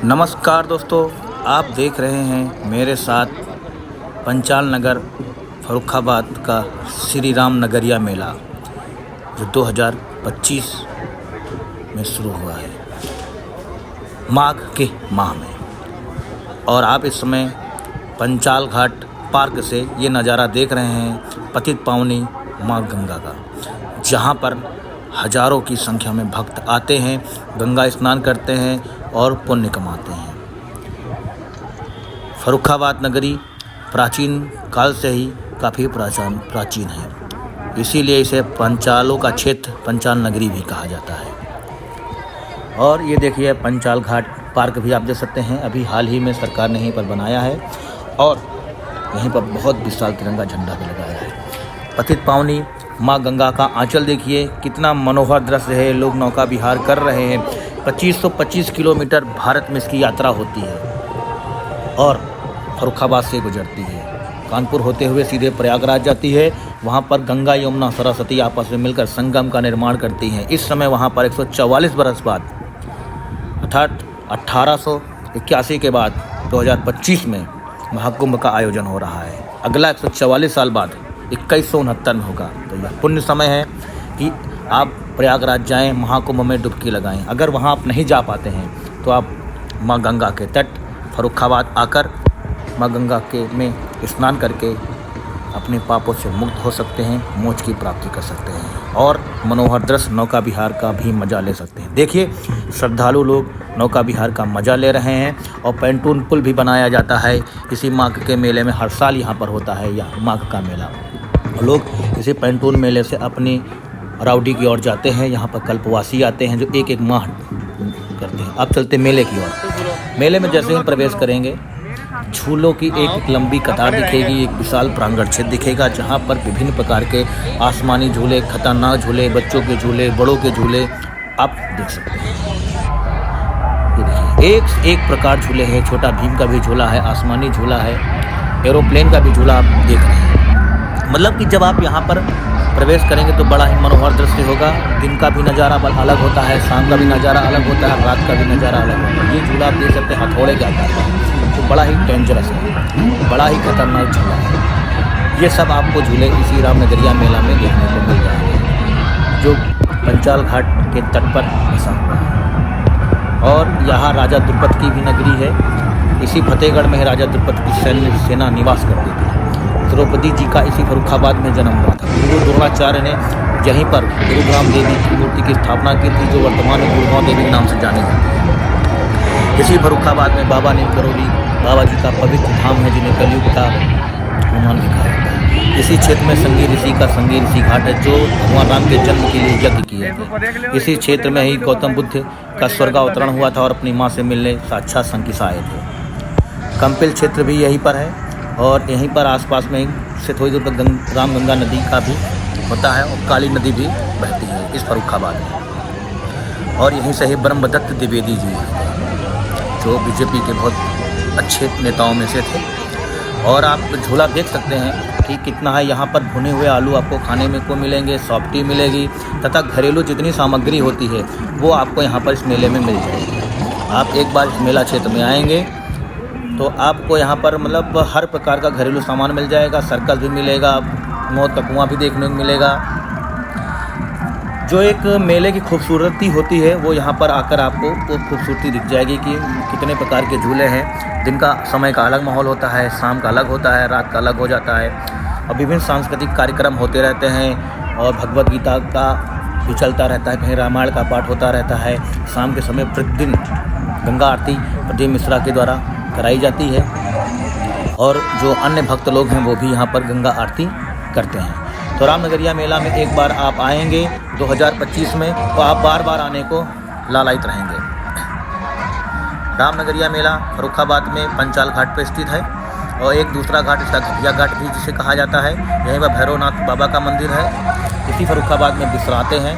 नमस्कार दोस्तों, आप देख रहे हैं मेरे साथ पंचाल नगर फर्रुखाबाद का श्री राम नगरिया मेला जो 2025 में शुरू हुआ है माघ के माह में। और आप इस समय पंचाल घाट पार्क से ये नज़ारा देख रहे हैं पतित पावनी माँ गंगा का, जहाँ पर हजारों की संख्या में भक्त आते हैं, गंगा स्नान करते हैं और पुण्य कमाते हैं। फर्रुखाबाद नगरी प्राचीन काल से ही काफ़ी प्राचीन है, इसीलिए इसे पंचालों का क्षेत्र पंचाल नगरी भी कहा जाता है। और ये देखिए पंचाल घाट पार्क भी आप देख सकते हैं, अभी हाल ही में सरकार ने यहीं पर बनाया है और यहीं पर बहुत विशाल तिरंगा झंडा भी लगाया है। पतित पावनी माँ गंगा का आंचल देखिए, कितना मनोहर दृश्य है। लोग नौका विहार कर रहे हैं। 2525 किलोमीटर भारत में इसकी यात्रा होती है और फर्रुखाबाद से गुजरती है। कानपुर होते हुए सीधे प्रयागराज जाती है। वहाँ पर गंगा यमुना सरस्वती आपस में मिलकर संगम का निर्माण करती हैं। इस समय वहाँ पर 144 बरस बाद अर्थात 1881 के बाद 2025 में महाकुंभ का आयोजन हो रहा है। अगला 144 साल बाद 2169 में होगा। तो यह पुण्य समय है कि आप प्रयागराज जाएं, महाकुंभ में डुबकी लगाएं। अगर वहां आप नहीं जा पाते हैं तो आप माँ गंगा के तट फर्रुखाबाद आकर माँ गंगा के में स्नान करके अपने पापों से मुक्त हो सकते हैं, मोक्ष की प्राप्ति कर सकते हैं और मनोहर दृश्य नौका विहार का भी मज़ा ले सकते हैं। देखिए श्रद्धालु लोग नौका विहार का मज़ा ले रहे हैं और पैंटून पुल भी बनाया जाता है। इसी माघ के मेले में हर साल यहाँ पर होता है यह माघ का मेला। लोग इसी पैंटून मेले से अपनी राउडी की ओर जाते हैं। यहाँ पर कल्पवासी आते हैं जो एक एक माह करते हैं। अब चलते मेले की ओर। मेले में जैसे ही प्रवेश करेंगे झूलों की एक लंबी कतार दिखेगी, एक विशाल प्रांगण क्षेत्र दिखेगा जहाँ पर विभिन्न प्रकार के आसमानी झूले, खतरनाक झूले, बच्चों के झूले, बड़ों के झूले आप देख सकते हैं। ये देखिए एक एक प्रकार झूले हैं। छोटा भीम का भी झूला है, आसमानी झूला है, एरोप्लेन का भी झूला आप देख रहे हैं। मतलब कि जब आप यहाँ पर प्रवेश करेंगे तो बड़ा ही मनोहर दृश्य होगा। दिन का भी नज़ारा अलग होता है, शाम का भी नज़ारा अलग होता है, रात का भी नज़ारा अलग होता है। ये झूला आप देख सकते हैं हथौड़े के आकार का, तो बड़ा ही डेंजरस है, बड़ा ही खतरनाक झूला है। ये सब आपको झूले इसी राम नगरिया मेला में देखने को मिल जाएंगे जो पंचाल घाट के तट पर बसा हुआ है। और यहाँ राजा द्रुपद की भी नगरी है। इसी फतेहगढ़ में राजा द्रुपद की सैन्य सेना निवास करती थी। द्रौपदी जी का इसी फर्रुखाबाद में जन्म हुआ था। गुरु द्रोणाचार्य ने यहीं पर गुरुग्राम देवी की मूर्ति की स्थापना की थी जो वर्तमान में गुरुग्राम देवी के नाम से जानी जाती है। इसी फर्रुखाबाद में बाबा नीम करोली बाबा जी का पवित्र धाम है जिन्हें कलयुग का हनुमान भी कहा जाता है। इसी क्षेत्र में संगी ऋषि का संगी ऋषि घाट है जो भगवान राम के जन्म के लिए यज्ञ किए थे। इसी क्षेत्र में ही गौतम बुद्ध का स्वर्गावतरण हुआ था और अपनी माँ से मिलने साक्षात संकिसा आए थे। कंपिल क्षेत्र भी यहीं पर है और यहीं पर आसपास में से थोड़ी दूर पर राम गंगा नदी का भी होता है और काली नदी भी बहती है इस फर्रुखाबाद में। और यहीं से ही ब्रह्मदत्त द्विवेदी जी जो बीजेपी के बहुत अच्छे नेताओं में से थे। और आप झूला देख सकते हैं कि कितना है। यहाँ पर भुने हुए आलू आपको खाने में को मिलेंगे, सॉफ्टी मिलेगी तथा घरेलू जितनी सामग्री होती है वो आपको यहाँ पर इस मेले में मिल जाएगी। आप एक बार इस मेला क्षेत्र में आएंगे तो आपको यहाँ पर मतलब हर प्रकार का घरेलू सामान मिल जाएगा। सर्कस भी मिलेगा, मौत का कुआं भी देखने को मिलेगा। जो एक मेले की खूबसूरती होती है वो यहाँ पर आकर आपको वो खूबसूरती दिख जाएगी कि कितने प्रकार के झूले हैं। दिन का समय का अलग माहौल होता है, शाम का अलग होता है, रात का अलग हो जाता है और विभिन्न सांस्कृतिक कार्यक्रम होते रहते हैं और भगवद गीता का भी चलता रहता है, कहीं रामायण का पाठ होता रहता है। शाम के समय प्रतिदिन गंगा आरती प्रदीप मिश्रा के द्वारा कराई जाती है और जो अन्य भक्त लोग हैं वो भी यहाँ पर गंगा आरती करते हैं। तो राम नगरिया मेला में एक बार आप आएंगे 2025 में तो आप बार बार आने को लालायित रहेंगे। राम नगरिया मेला फर्रुखाबाद में पंचाल घाट पर स्थित है और एक दूसरा घाट इसका घटिया घाट भी जिसे कहा जाता है। यहीं पर भैरवनाथ बाबा का मंदिर है। इसी फर्रुखाबाद में विश्राते हैं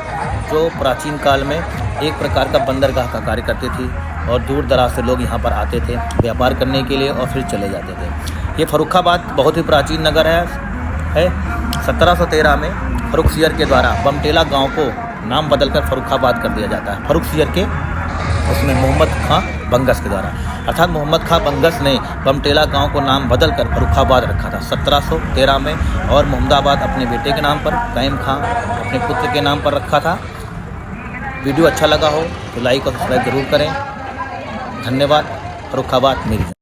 जो प्राचीन काल में एक प्रकार का बंदरगाह का कार्य करती थी और दूर दराज से लोग यहाँ पर आते थे व्यापार करने के लिए और फिर चले जाते थे। ये फर्रुखाबाद बहुत ही प्राचीन नगर है। 1713 में फर्रुखसियर के द्वारा बमटेला गांव को नाम बदलकर फर्रुखाबाद कर दिया जाता है। फर्रुखसियर के उसमें मोहम्मद खां बंगस के द्वारा, अर्थात मोहम्मद खां बंगस ने बमटेला गांव को नाम बदलकर फर्रुखाबाद रखा था 1713 में, और मोहम्मदाबाद अपने बेटे के नाम पर, कैम खां अपने पुत्र के नाम पर रखा था। वीडियो अच्छा लगा हो तो लाइक और सब्सक्राइब जरूर करें। धन्यवाद। फर्रुखाबाद मेरी